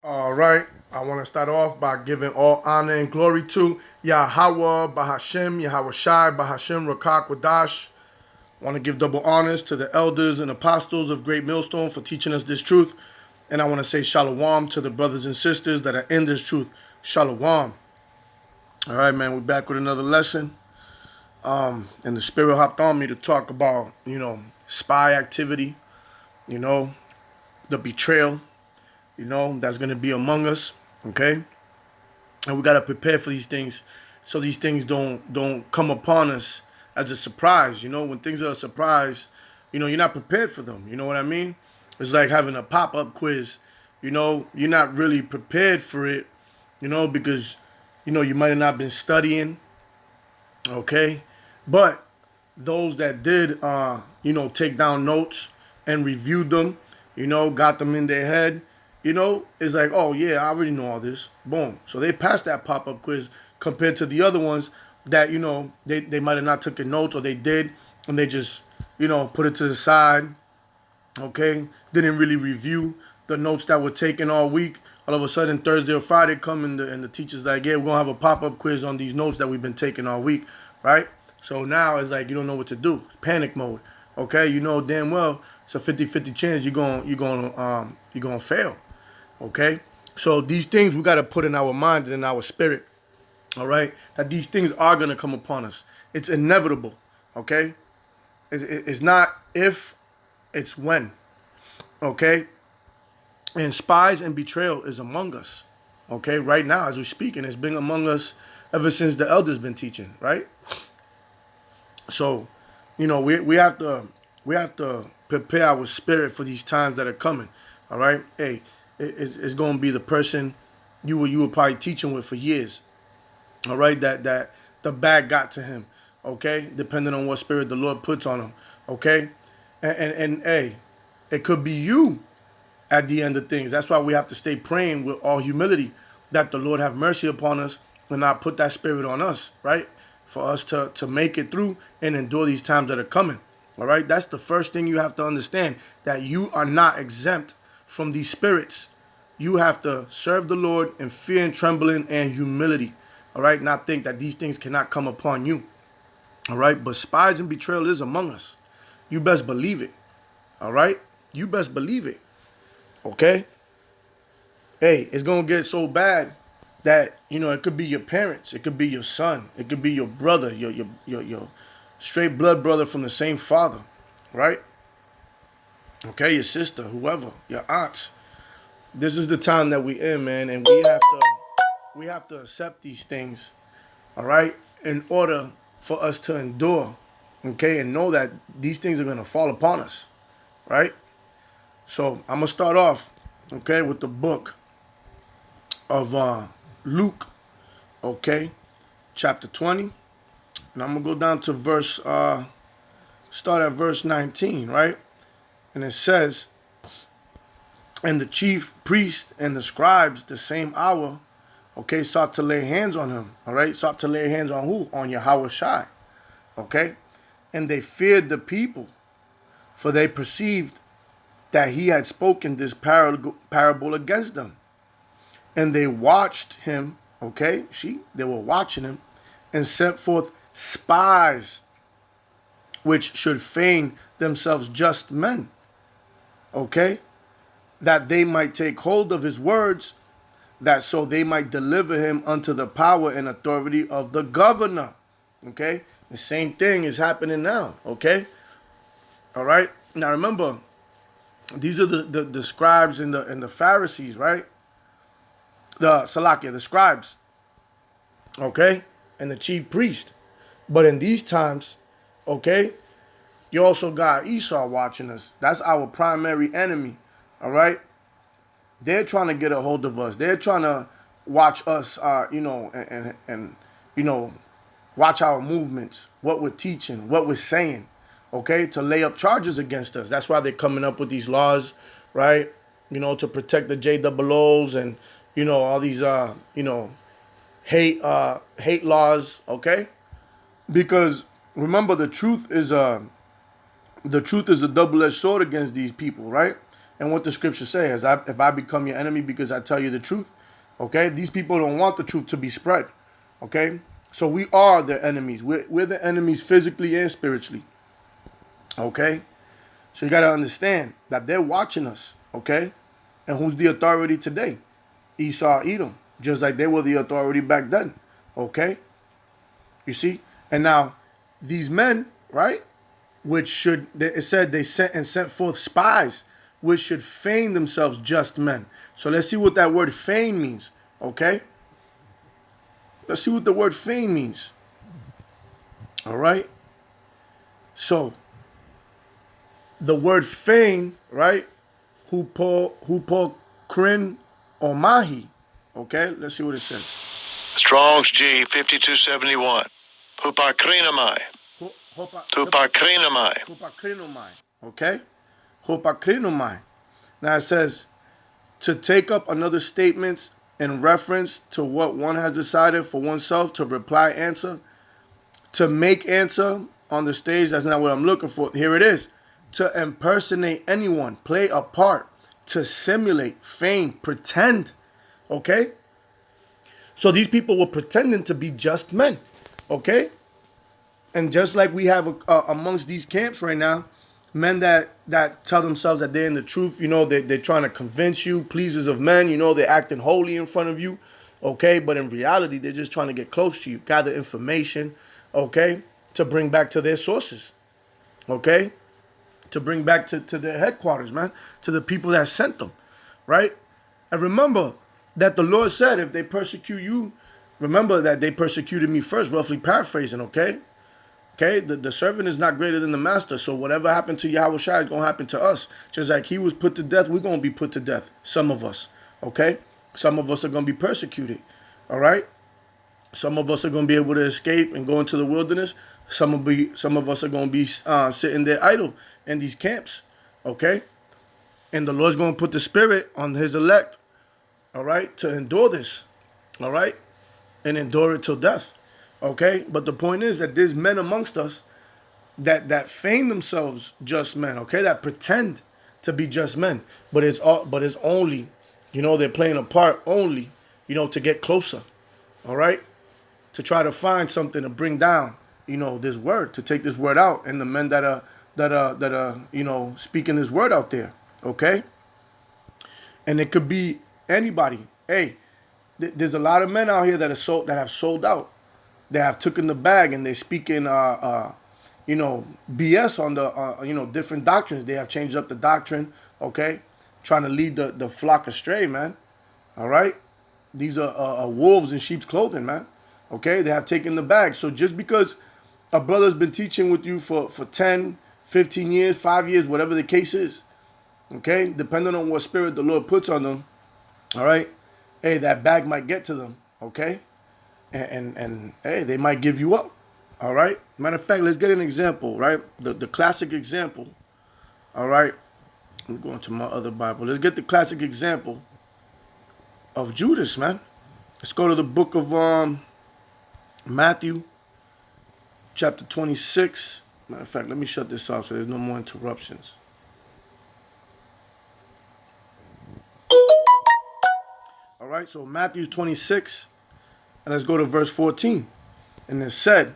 All right. I want to start off by giving all honor and glory to Yahweh, Bahashem, Yahweh Shai, Bahashem, Rakak, Wadash. I want to give double honors to the elders and apostles of Great Millstone for teaching us this truth. And I want to say shalom to the brothers and sisters that are in this truth. Shalom. All right, man. We're back with another lesson. And the Spirit hopped on me to talk about, spy activity, the betrayal, that's going to be among us, okay? And we got to prepare for these things so these things don't come upon us as a surprise. When things are a surprise, you're not prepared for them. You know what I mean? It's like having a pop-up quiz. You're not really prepared for it, because, you might have not been studying, okay? But those that did, take down notes and reviewed them, got them in their head, it's like, oh yeah, I already know all this. Boom. So they passed that pop-up quiz compared to the other ones that, they might have not taken notes, or they did, and they just, put it to the side, okay? Didn't really review the notes that were taken all week. All of a sudden, Thursday or Friday come and the teacher's like, yeah, we're going to have a pop-up quiz on these notes that we've been taking all week, right? So now it's like you don't know what to do. It's panic mode, okay? You know damn well it's a 50-50 chance you're gonna fail. Okay, so these things we got to put in our mind and in our spirit, all right, that these things are going to come upon us. It's inevitable, okay? It's not if, it's when, okay? And spies and betrayal is among us, okay? Right now, as we're speaking, it's been among us ever since the elders been teaching, right? So, we have to prepare our spirit for these times that are coming, all right? Hey, it's going to be the person you were probably teaching with for years, all right, that the bag got to him, okay, depending on what spirit the Lord puts on him, okay, and hey, it could be you at the end of things. That's why we have to stay praying with all humility that the Lord have mercy upon us and not put that spirit on us, right, for us to make it through and endure these times that are coming, all right. That's the first thing you have to understand, that you are not exempt from these spirits. You have to serve the Lord in fear and trembling and humility, all right? Not think that these things cannot come upon you, all right? But spies and betrayal is among us. You best believe it, all right? You best believe it, okay? Hey, it's going to get so bad that, it could be your parents. It could be your son. It could be your brother, your straight blood brother from the same father, right? Okay, your sister, whoever, your aunts. This is the time that we're in, man, and we have to accept these things, all right, in order for us to endure, okay, and know that these things are gonna fall upon us, right? So I'm gonna start off, okay, with the book of Luke, okay, chapter 20, and I'm gonna go down to start at verse 19, right? And it says, and the chief priest and the scribes the same hour, okay, sought to lay hands on him, all right? Sought to lay hands on who? On Yahweh Shai, okay? And they feared the people, for they perceived that he had spoken this parable against them. And they watched him, okay? They were watching him, and sent forth spies, which should feign themselves just men, okay? That they might take hold of his words, that so they might deliver him unto the power and authority of the governor. Okay? The same thing is happening now. Okay? All right? Now remember, these are the scribes and the Pharisees, right? The scribes. Okay? And the chief priest. But in these times, okay, you also got Esau watching us. That's our primary enemy. All right? They're trying to get a hold of us. They're trying to watch us, and watch our movements, what we're teaching, what we're saying, okay, to lay up charges against us. That's why they're coming up with these laws, right? To protect the JOOs and, all these, hate laws, okay? Because remember, the truth is a double-edged sword against these people, right? And what the scripture says, if I become your enemy because I tell you the truth, okay? These people don't want the truth to be spread, okay? So we are their enemies. We're the enemies physically and spiritually, okay? So you got to understand that they're watching us, okay? And who's the authority today? Esau, Edom, just like they were the authority back then, okay? You see? And now, these men, right, which should, it said they sent forth spies, which should feign themselves just men. So let's see what that word feign means, okay? Let's see what the word feign means. All right? So, the word feign, right, hupo krin or mahi, okay? Let's see what it says. Strong's G 5271. Hupakrinamai. Hupakrinamai. Hupakrinomai, okay? Hupakrinomai. Now it says, to take up another statement in reference to what one has decided for oneself, to reply, answer, to make answer on the stage. That's not what I'm looking for. Here it is. To impersonate anyone, play a part, to simulate, feign, pretend, okay? So these people were pretending to be just men, okay? And just like we have amongst these camps right now, men that tell themselves that they're in the truth, you know, they're trying to convince you, pleasers of men, you know, they're acting holy in front of you, okay? But in reality, they're just trying to get close to you, gather information, okay, to bring back to their sources, okay? To bring back to their headquarters, man, to the people that sent them, right? And remember that the Lord said, if they persecute you, remember that they persecuted me first, roughly paraphrasing, okay? Okay, the servant is not greater than the master. So whatever happened to Yahweh Shai is going to happen to us. Just like he was put to death, we're going to be put to death. Some of us, okay? Some of us are going to be persecuted, all right? Some of us are going to be able to escape and go into the wilderness. Some of us are going to be sitting there idle in these camps, okay? And the Lord's going to put the spirit on his elect, all right, to endure this, all right? And endure it till death. Okay, but the point is that there's men amongst us that feign themselves just men. Okay, that pretend to be just men, but it's only, you know, they're playing a part only, you know, to get closer. All right, to try to find something to bring down, you know, this word, to take this word out, and the men that are you know, speaking this word out there. Okay, and it could be anybody. Hey, there's a lot of men out here that have sold out. They have taken the bag and they speaking, you know, BS on the, you know, different doctrines. They have changed up the doctrine, okay, trying to lead the flock astray, man. All right, these are wolves in sheep's clothing, man. Okay, they have taken the bag. So just because a brother's been teaching with you for 10, 15 years, 5 years, whatever the case is, okay, depending on what spirit the Lord puts on them, all right, hey, that bag might get to them, okay. And hey, they might give you up. All right. Matter of fact, let's get an example, right? The classic example. All right. I'm going to my other Bible. Let's get the classic example of Judas, man. Let's go to the book of Matthew, chapter 26. Matter of fact, let me shut this off so there's no more interruptions. All right. So Matthew 26. And let's go to verse 14. And it said,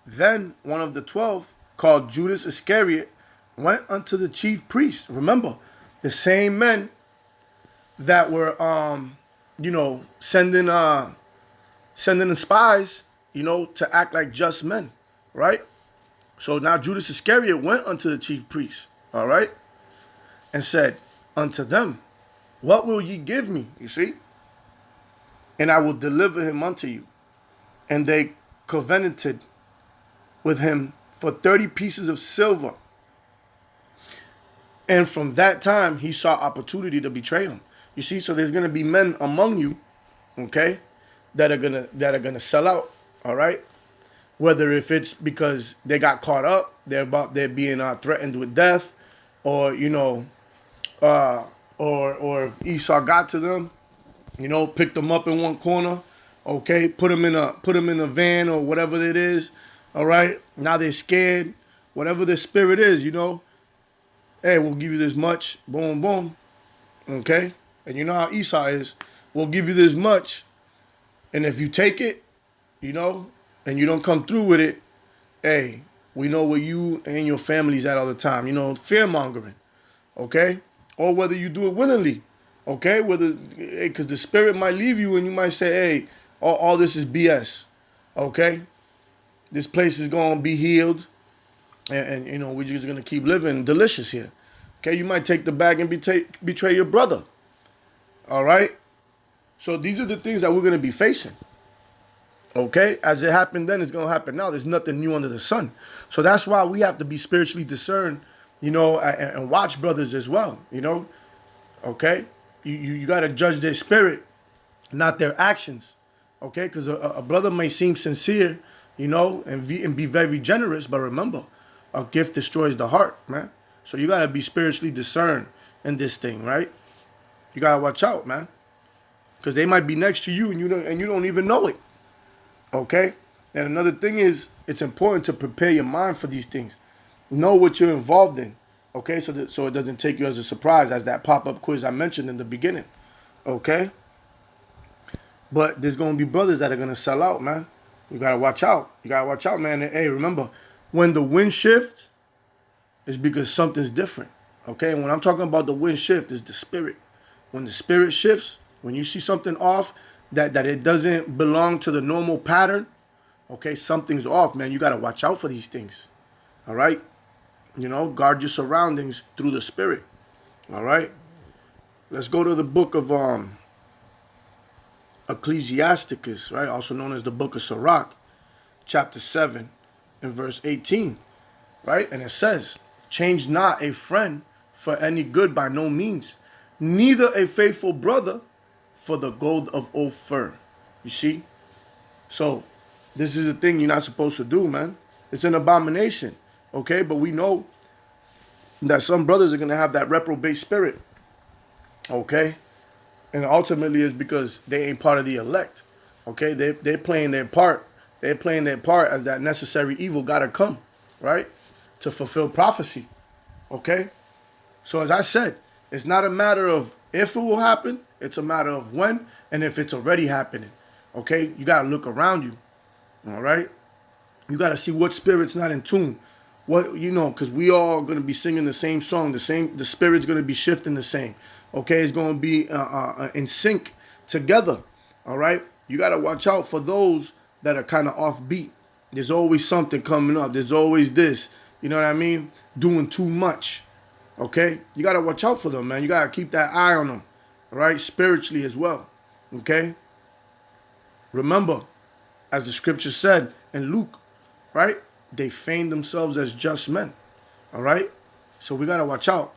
then one of the 12, called Judas Iscariot, went unto the chief priests. Remember, the same men that were, you know, sending the spies, you know, to act like just men, right? So now Judas Iscariot went unto the chief priests, all right, and said unto them, what will ye give me? You see? And I will deliver him unto you. And they covenanted with him for 30 pieces of silver. And from that time, he saw opportunity to betray him. You see, so there's going to be men among you, okay, that are gonna sell out, all right? Whether if it's because they got caught up, they're being threatened with death, or, you know, or if Esau got to them, you know, picked them up in one corner, okay, put them in a van or whatever it is, all right. Now they're scared, whatever the spirit is, you know. Hey, we'll give you this much, boom, boom, Okay? And you know how Esau is. We'll give you this much, and if you take it, you know, and you don't come through with it, hey, we know where you and your family's at all the time. You know, fear mongering. Okay? Or whether you do it willingly. Okay? Whether, because the spirit might leave you and you might say, hey, all this is BS. Okay? This place is going to be healed. And you know, we're just going to keep living delicious here. Okay? You might take the bag and betray your brother. All right? So these are the things that we're going to be facing. Okay? As it happened then, it's going to happen now. There's nothing new under the sun. So that's why we have to be spiritually discerned, you know, and watch brothers as well, you know? Okay? You got to judge their spirit, not their actions. Okay? Because a brother may seem sincere, you know, and be very generous, but remember, a gift destroys the heart, man. So you got to be spiritually discerned in this thing, right? You got to watch out, man. Because they might be next to you and you don't even know it. Okay? And another thing is, it's important to prepare your mind for these things. Know what you're involved in. Okay? So it doesn't take you as a surprise, as that pop-up quiz I mentioned in the beginning. Okay? But there's going to be brothers that are going to sell out, man. You got to watch out. You got to watch out, man. And, hey, remember, when the wind shifts, it's because something's different. Okay? And when I'm talking about the wind shift, it's the spirit. When the spirit shifts, when you see something off, that it doesn't belong to the normal pattern, okay, something's off, man. You got to watch out for these things. All right? You know, guard your surroundings through the spirit. All right? Let's go to the book of Ecclesiasticus, right? Also known as the book of Sirach, chapter 7 and verse 18, right? And it says, change not a friend for any good by no means, neither a faithful brother for the gold of Ophir. You see? So, this is a thing you're not supposed to do, man. It's an abomination. Okay? But we know that some brothers are going to have that reprobate spirit. Okay? And ultimately it's because they ain't part of the elect. Okay? They're playing their part. They're playing their part as that necessary evil got to come. Right? To fulfill prophecy. Okay? So as I said, it's not a matter of if it will happen. It's a matter of when and if it's already happening. Okay? You got to look around you. All right? You got to see what spirit's not in tune. What, you know, because we all going to be singing the same song. The spirit's going to be shifting the same. Okay? It's going to be in sync together. All right? You got to watch out for those that are kind of offbeat. There's always something coming up. There's always this. You know what I mean? Doing too much. Okay? You got to watch out for them, man. You got to keep that eye on them. All right? Spiritually as well. Okay? Remember, as the scripture said in Luke, right? They feigned themselves as just men. All right? So we got to watch out.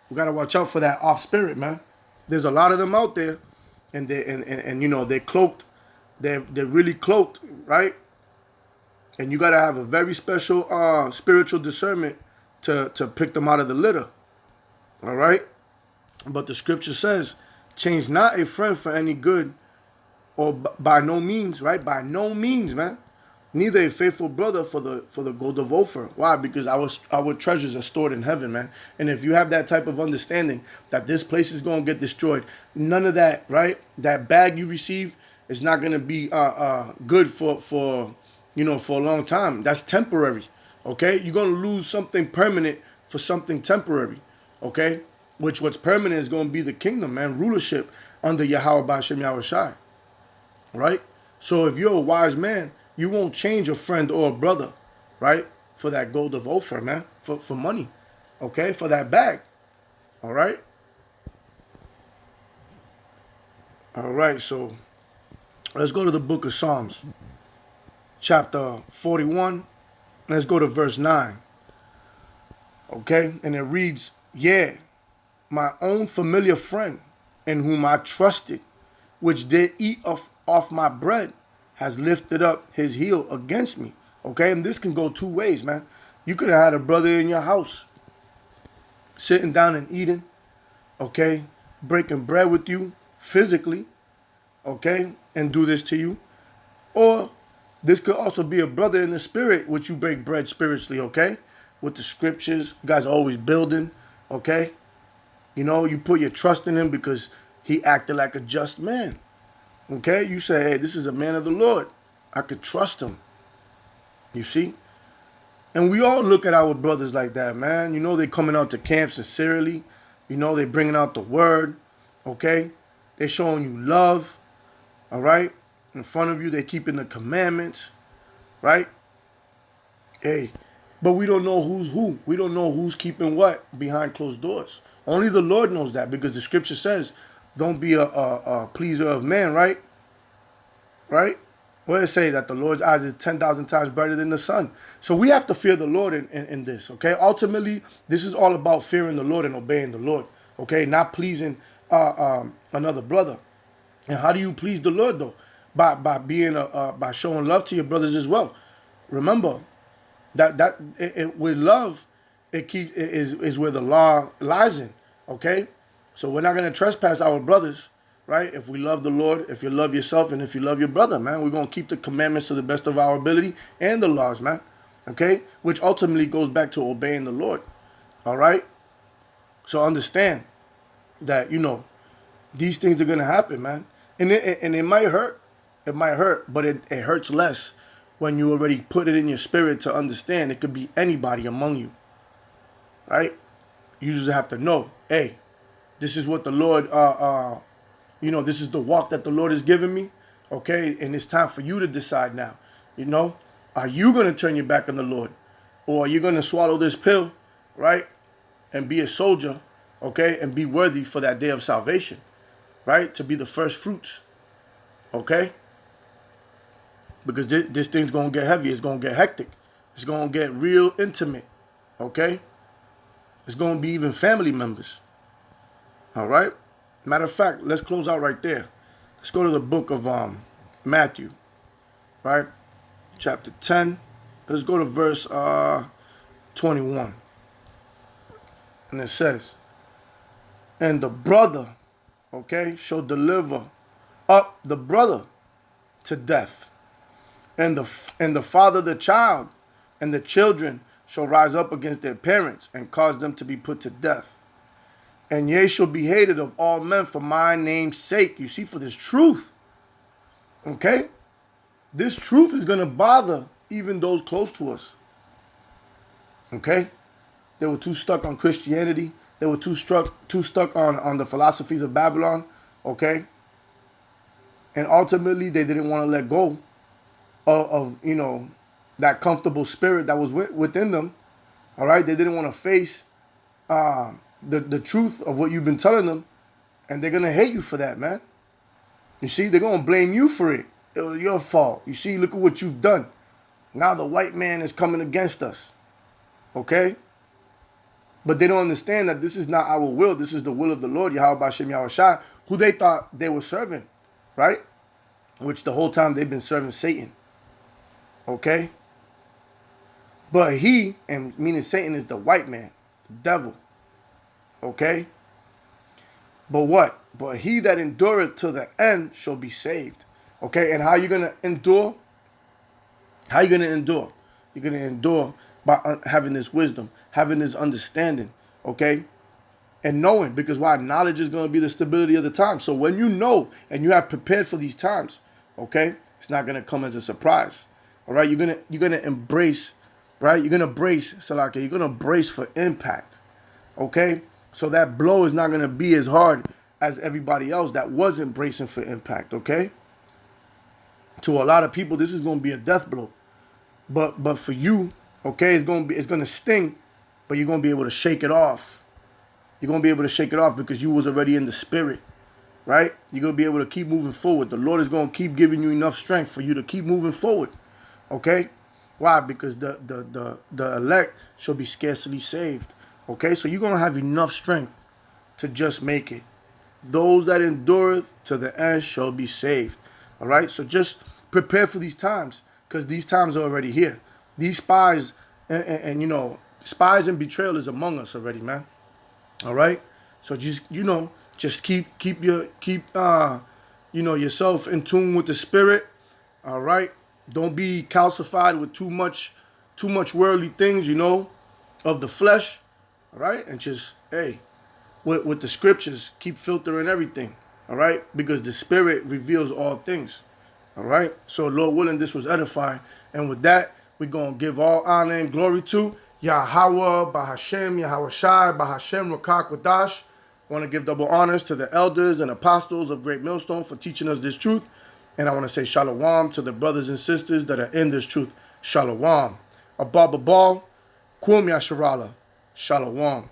We got to watch out for that off spirit, man. There's a lot of them out there. And you know, they're cloaked. They're really cloaked, right? And you got to have a very special spiritual discernment to pick them out of the litter. All right? But the scripture says, change not a friend for any good, or by no means, right? By no means, man. Neither a faithful brother for the gold of Ophir. Why? Because our treasures are stored in heaven, man. And if you have that type of understanding that this place is going to get destroyed, none of that, right? That bag you receive is not going to be good for you know, for a long time. That's temporary. Okay? You're going to lose something permanent for something temporary. Okay? What's permanent is going to be the kingdom, man. Rulership under Yahweh B'Shem Yahushai. Right? So if you're a wise man, you won't change a friend or a brother, right? For that gold of Ophir, man. For money. Okay? For that bag. All right? All right, so let's go to the book of Psalms. Chapter 41. Let's go to verse 9. Okay? And it reads, yeah, my own familiar friend in whom I trusted, which did eat off my bread, has lifted up his heel against me. Okay? And this can go two ways, man. You could have had a brother in your house sitting down and eating, okay? Breaking bread with you physically, okay? And do this to you. Or this could also be a brother in the spirit, which you break bread spiritually, okay? With the scriptures. You guys are always building, okay? You know, you put your trust in him because he acted like a just man. Okay? You say, hey, this is a man of the Lord. I could trust him. You see? And we all look at our brothers like that, man. You know, they coming out to camp sincerely. You know, they bringing out the word. Okay? They showing you love. All right? In front of you, they keeping the commandments. Right? Hey, but we don't know who's who. We don't know who's keeping what behind closed doors. Only the Lord knows that, because the scripture says, don't be a pleaser of man, right? Right? What does it say? That the Lord's eyes is 10,000 times brighter than the sun. So we have to fear the Lord in this, okay? Ultimately, this is all about fearing the Lord and obeying the Lord, okay? Not pleasing another brother. And how do you please the Lord, though? By being by showing love to your brothers as well. Remember, with love, is where the law lies in. Okay, so we're not gonna trespass our brothers, right? If we love the Lord, if you love yourself, and if you love your brother, man, we're gonna keep the commandments to the best of our ability and the laws, man. Okay, which ultimately goes back to obeying the Lord. All right. So understand that these things are gonna happen, man, and it might hurt. It might hurt, but it hurts less when you already put it in your spirit to understand. It could be anybody among you, right? You just have to know, hey, this is what the Lord, this is the walk that the Lord has given me, okay? And it's time for you to decide now, are you going to turn your back on the Lord? Or are you going to swallow this pill, right? And be a soldier, okay? And be worthy for that day of salvation, right? To be the first fruits, okay? Because this thing's going to get heavy. It's going to get hectic. It's going to get real intimate, okay? It's going to be even family members, all right? Matter of fact, let's close out right there. Let's go to the book of Matthew, right? Chapter 10. Let's go to verse 21. And it says, and the brother, okay, shall deliver up the brother to death. And the father the child, and the children shall rise up against their parents and cause them to be put to death. And ye shall be hated of all men for my name's sake. You see, for this truth. Okay? This truth is going to bother even those close to us. Okay? They were too stuck on Christianity. They were too stuck on the philosophies of Babylon. Okay? And ultimately, they didn't want to let go of that comfortable spirit that was within them. All right? They didn't want to face the truth of what you've been telling them, and they're going to hate you for that, man. You see, they're going to blame you for it. It was your fault. You see, look at what you've done. Now the white man is coming against us. Okay? But they don't understand that this is not our will. This is the will of the Lord, Yahweh Bashem Yahushua, who they thought they were serving, right? Which the whole time they've been serving Satan. Okay? But he, and meaning Satan, is the white man, the devil. Okay? But what? But he that endureth to the end shall be saved. Okay? And how are you going to endure? How are you going to endure? You're going to endure by having this wisdom, having this understanding. Okay? And knowing, because why? Knowledge is going to be the stability of the time. So when you know and you have prepared for these times, okay, it's not going to come as a surprise. All right? You're going to embrace, right? You're going to brace, Salaka. You're going to brace for impact. Okay? So that blow is not going to be as hard as everybody else that wasn't bracing for impact, okay? To a lot of people, this is going to be a death blow. But for you, okay, it's going to sting, but you're going to be able to shake it off. You're going to be able to shake it off because you was already in the spirit, right? You're going to be able to keep moving forward. The Lord is going to keep giving you enough strength for you to keep moving forward, okay? Why? Because the elect shall be scarcely saved. Okay, so you're going to have enough strength to just make it. Those that endureth to the end shall be saved. All right, so just prepare for these times, because these times are already here. These spies and spies and betrayal is among us already, man. All right, so just keep yourself in tune with the spirit. All right, don't be calcified with too much worldly things, of the flesh. All right, and just, hey, with the scriptures. Keep filtering everything. All right, because the Spirit reveals all things. All right. So Lord willing, this was edifying, and with that, we're gonna give all honor and glory to Yahweh, Bahashem, Yahweh Shai, Bahashem, Rakak Wadash. I want to give double honors to the elders and apostles of Great Millstone for teaching us this truth. And I want to say shalom to the brothers and sisters that are in this truth. Shalom. Abba Babal, Kwum Yasharala. Shalom.